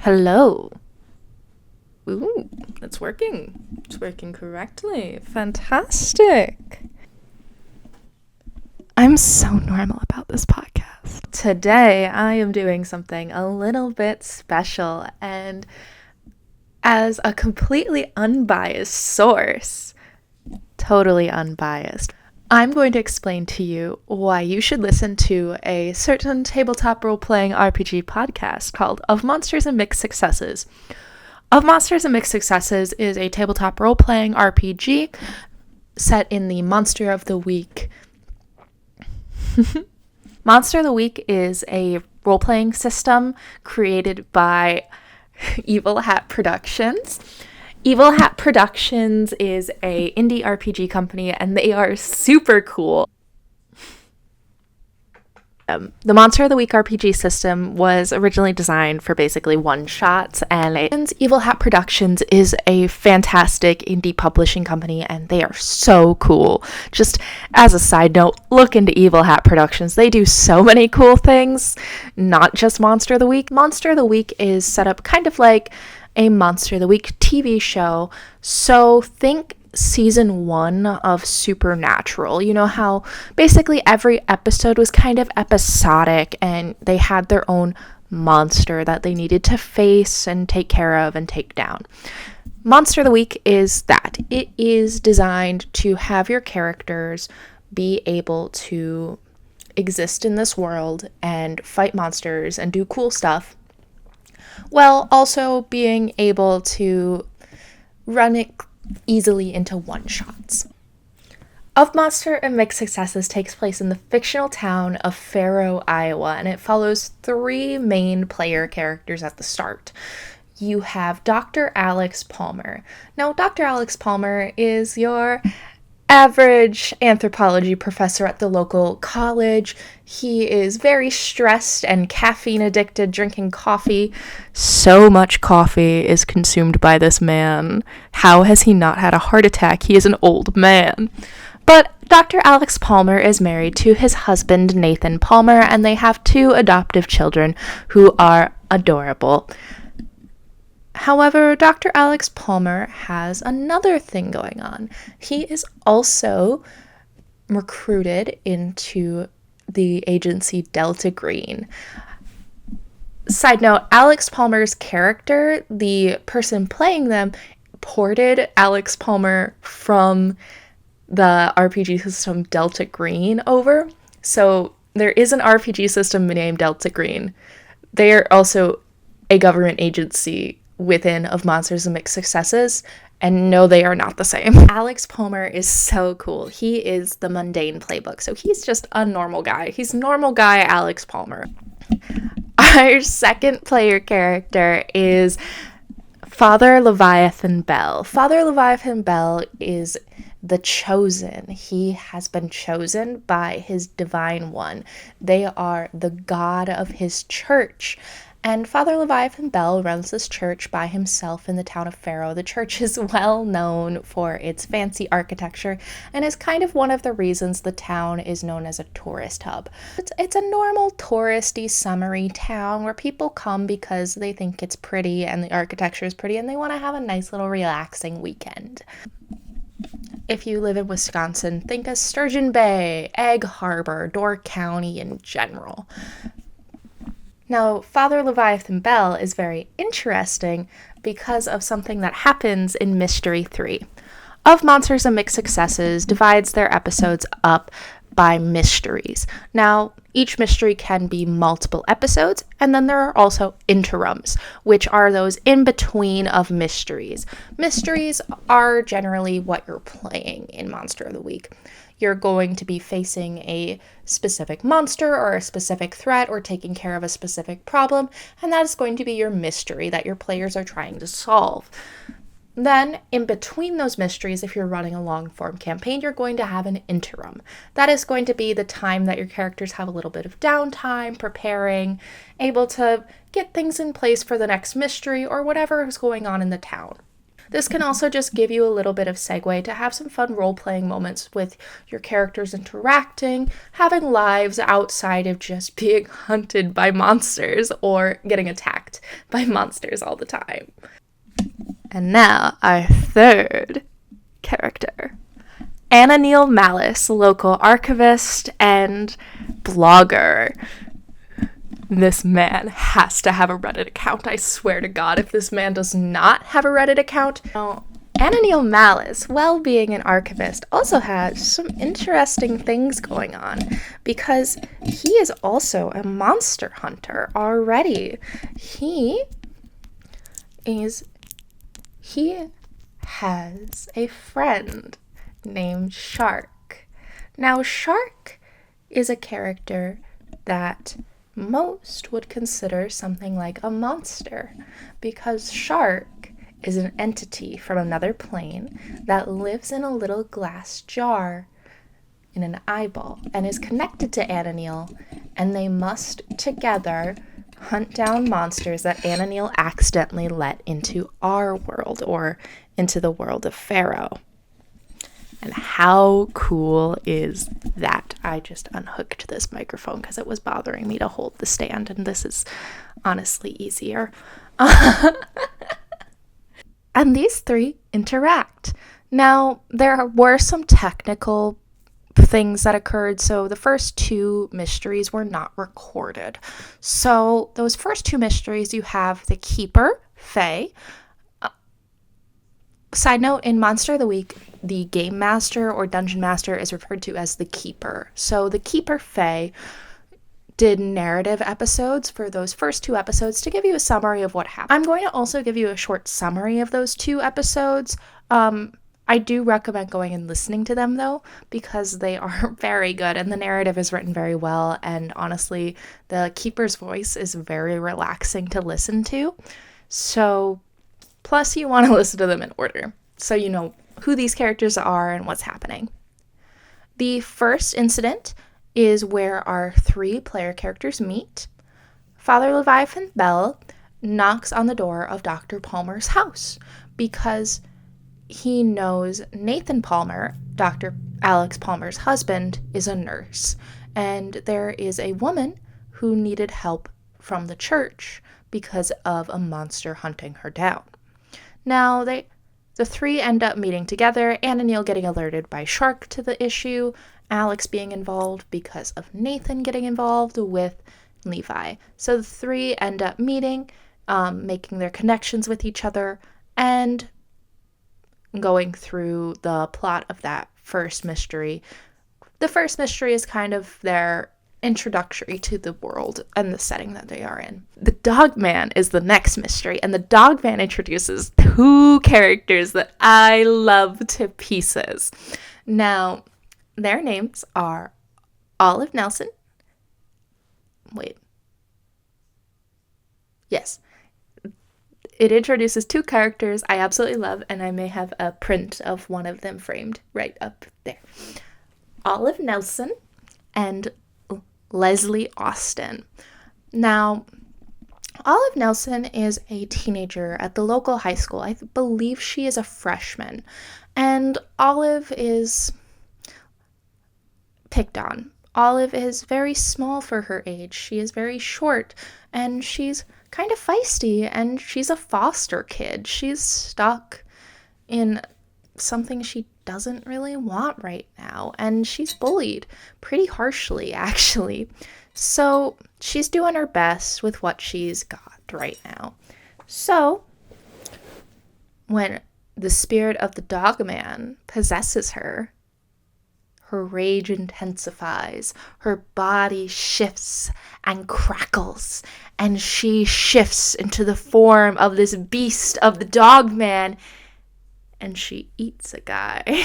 Hello. Ooh, it's working. It's working correctly. Fantastic. I'm so normal about this podcast. Today, I am doing something a little bit special, and as a completely unbiased source, totally unbiased, I'm going to explain to you why you should listen to a certain tabletop role-playing RPG podcast called Of Monsters and Mixed Successes. Of Monsters and Mixed Successes is a tabletop role-playing RPG set in the Monster of the Week. Monster of the Week is a role-playing system created by Evil Hat Productions. Evil Hat Productions is a indie RPG company, and they are super cool. The Monster of the Week RPG system was originally designed for basically one-shots, and Evil Hat Productions is a fantastic indie publishing company, and they are so cool. Just as a side note, look into Evil Hat Productions. They do so many cool things, not just Monster of the Week. Monster of the Week is set up kind of like a Monster of the Week TV show, so think season 1 of Supernatural. You know how basically every episode was kind of episodic and they had their own monster that they needed to face and take care of and take down. Monster of the Week is that. It is designed to have your characters be able to exist in this world and fight monsters and do cool stuff, while also being able to run it easily into one-shots. Of Monster and Mixed Successes takes place in the fictional town of Ferrough, Iowa, and it follows 3 main player characters at the start. You have Dr. Alex Palmer. Now, Dr. Alex Palmer is your average anthropology professor at the local college. He is very stressed and caffeine addicted, drinking coffee. So much coffee is consumed by this man. How has he not had a heart attack? He is an old man. But Dr. Alex Palmer is married to his husband, Nathan Palmer, and they have 2 adoptive children who are adorable. However, Dr. Alex Palmer has another thing going on. He is also recruited into the agency Delta Green. Side note, Alex Palmer's character, the person playing them, ported Alex Palmer from the RPG system Delta Green over. So there is an RPG system named Delta Green. They are also a government agency within Of Monsters and Mixed Successes, and no, they are not the same. Alex Palmer is so cool. He is the mundane playbook, so he's just a normal guy. He's normal guy Alex Palmer. Our second player character is Father Leviathan Bell. Father Leviathan Bell is the chosen. He has been chosen by his divine one. They are the god of his church. And Father Leviathan Bell runs this church by himself in the town of Ferrough. The church is well known for its fancy architecture and is kind of one of the reasons the town is known as a tourist hub. It's a normal touristy, summery town where people come because they think it's pretty and the architecture is pretty and they want to have a nice little relaxing weekend. If you live in Wisconsin, think of Sturgeon Bay, Egg Harbor, Door County in general. Now, Father Leviathan Bell is very interesting because of something that happens in Mystery 3. Of Monsters and Mixed Successes divides their episodes up by mysteries. Now, each mystery can be multiple episodes, and then there are also interums, which are those in between of mysteries. Mysteries are generally what you're playing in Monster of the Week. You're going to be facing a specific monster or a specific threat or taking care of a specific problem, and that is going to be your mystery that your players are trying to solve. Then, in between those mysteries, if you're running a long-form campaign, you're going to have an interim. That is going to be the time that your characters have a little bit of downtime, preparing, able to get things in place for the next mystery or whatever is going on in the town. This can also just give you a little bit of segue to have some fun role-playing moments with your characters interacting, having lives outside of just being hunted by monsters or getting attacked by monsters all the time. And now, our third character. Ananiel Malice, local archivist and blogger. This man has to have a Reddit account. I swear to God, if this man does not have a Reddit account. Now, Ananiel Malice, well being an archivist, also has some interesting things going on because he is also a monster hunter already. He has a friend named Shark. Now, Shark is a character that most would consider something like a monster because Shark is an entity from another plane that lives in a little glass jar in an eyeball and is connected to Ananiel, and they must together hunt down monsters that Ananiel accidentally let into our world or into the world of Ferrough. And how cool is that? I just unhooked this microphone because it was bothering me to hold the stand, and this is honestly easier. And these three interact. Now, there were some technical things that occurred, so the first two mysteries were not recorded. So those first two mysteries, you have the Keeper, Fae. Side note, in Monster of the Week, the Game Master or Dungeon Master is referred to as the Keeper. So the Keeper, Fae, did narrative episodes for those first two episodes to give you a summary of what happened. I'm going to also give you a short summary of those two episodes. I do recommend going and listening to them, though, because they are very good and the narrative is written very well. And honestly, the Keeper's voice is very relaxing to listen to. So, plus you want to listen to them in order so you know who these characters are and what's happening. The first incident is where our three player characters meet. Father Leviathan Bell knocks on the door of Dr. Palmer's house because he knows Nathan Palmer, Dr. Alex Palmer's husband, is a nurse, and there is a woman who needed help from the church because of a monster hunting her down. Now, the three end up meeting together, Ananiel getting alerted by Shark to the issue, Alex being involved because of Nathan getting involved with Levi. So the three end up meeting, making their connections with each other, and going through the plot of that first mystery. The first mystery is kind of their introductory to the world and the setting that they are in. The Dogman is the next mystery, and the Dogman introduces two characters that I love to pieces. Now, their names are Olive Nelson. It introduces two characters I absolutely love, and I may have a print of one of them framed right up there. Olive Nelson and Leslie Austin. Now, Olive Nelson is a teenager at the local high school. I believe she is a freshman. And Olive is picked on. Olive is very small for her age. She is very short, and she's kind of feisty, and she's a foster kid. She's stuck in something she doesn't really want right now, and she's bullied pretty harshly, actually. So she's doing her best with what she's got right now. So when the spirit of the Dogman possesses her, her rage intensifies, her body shifts and crackles, and she shifts into the form of this beast of the Dogman, and she eats a guy.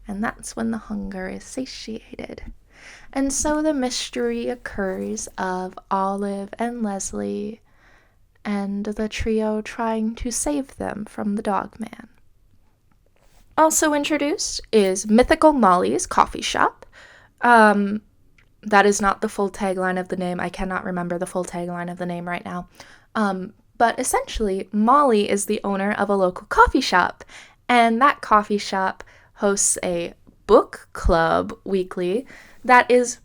And that's when the hunger is satiated. And so the mystery occurs of Olive and Leslie and the trio trying to save them from the Dogman. Also introduced is Mythical Molly's Coffee Shop. That is not the full tagline of the name. I cannot remember the full tagline of the name right now. But essentially, Molly is the owner of a local coffee shop, and that coffee shop hosts a book club weekly that is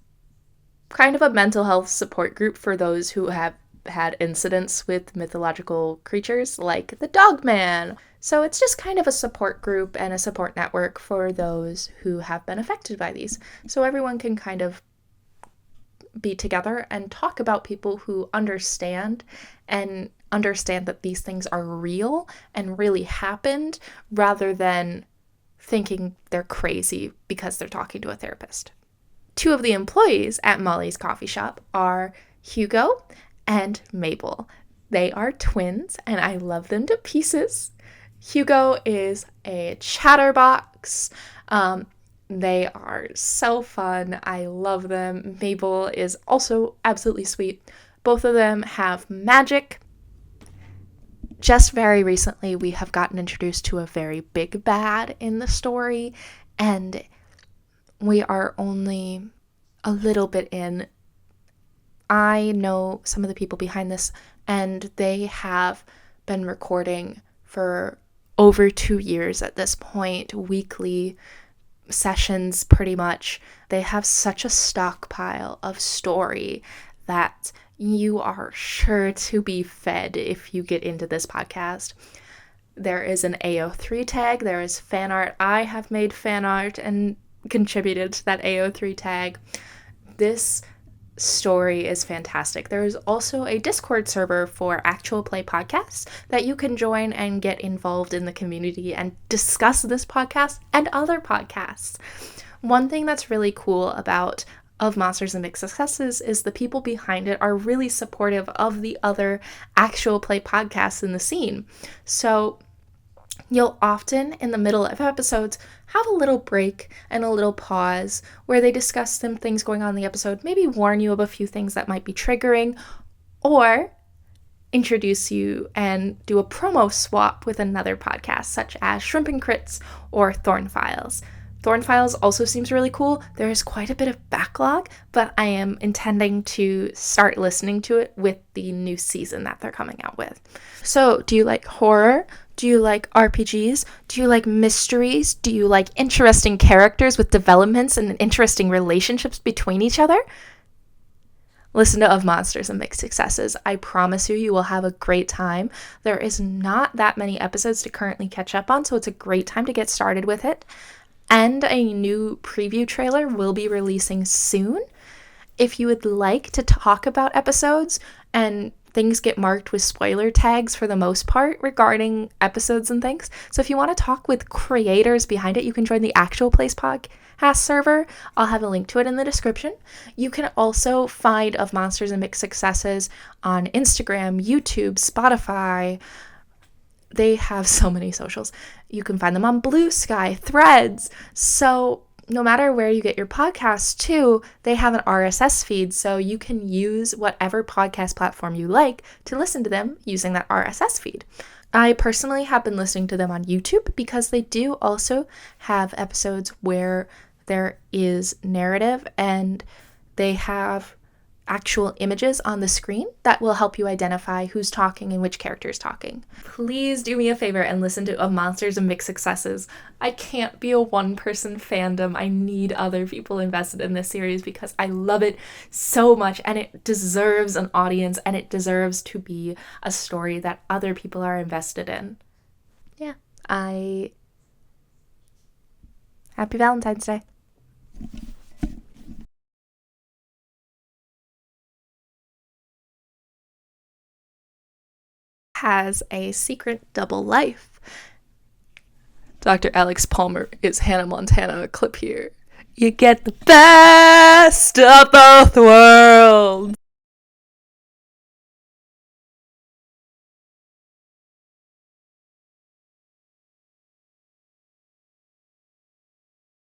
kind of a mental health support group for those who have had incidents with mythological creatures like the Dogman. So it's just kind of a support group and a support network for those who have been affected by these. So everyone can kind of be together and talk about people who understand that these things are real and really happened, rather than thinking they're crazy because they're talking to a therapist. Two of the employees at Molly's coffee shop are Hugo and Mabel. They are twins, and I love them to pieces. Hugo is a chatterbox. They are so fun. I love them. Mabel is also absolutely sweet. Both of them have magic. Just very recently, we have gotten introduced to a very big bad in the story, and we are only a little bit in. I know some of the people behind this, and they have been recording for over 2 years at this point, weekly sessions pretty much. They have such a stockpile of story that you are sure to be fed if you get into this podcast. There is an AO3 tag, there is fan art. I have made fan art and contributed to that AO3 tag. This story is fantastic. There is also a Discord server for actual play podcasts that you can join and get involved in the community and discuss this podcast and other podcasts. One thing that's really cool about Of Monsters and Big Successes is the people behind it are really supportive of the other actual play podcasts in the scene. So you'll often, in the middle of episodes, have a little break and a little pause where they discuss some things going on in the episode, maybe warn you of a few things that might be triggering, or introduce you and do a promo swap with another podcast, such as Shrimp and Crits or Thorn Files. Thorn Files also seems really cool. There is quite a bit of backlog, but I am intending to start listening to it with the new season that they're coming out with. So, do you like horror? Do you like RPGs? Do you like mysteries? Do you like interesting characters with developments and interesting relationships between each other? Listen to Of Monsters and Big Successes. I promise you, you will have a great time. There is not that many episodes to currently catch up on, so it's a great time to get started with it. And a new preview trailer will be releasing soon. If you would like to talk about episodes, and things get marked with spoiler tags for the most part regarding episodes and things. So if you want to talk with creators behind it, you can join the Actual Plays podcast server. I'll have a link to it in the description. You can also find Of Monsters and Big Successes on Instagram, YouTube, Spotify. They have so many socials. You can find them on Blue Sky, Threads. So no matter where you get your podcasts too, they have an RSS feed, so you can use whatever podcast platform you like to listen to them using that RSS feed. I personally have been listening to them on YouTube because they do also have episodes where there is narrative and they have actual images on the screen that will help you identify who's talking and which character is talking. Please do me a favor and listen to Of Monsters and Big Successes. I can't be a one-person fandom. I need other people invested in this series because I love it so much, and it deserves an audience, and it deserves to be a story that other people are invested in. Yeah, Happy Valentine's Day. Has a secret double life. Dr. Alex Palmer is Hannah Montana. Clip here. You get the best of both worlds.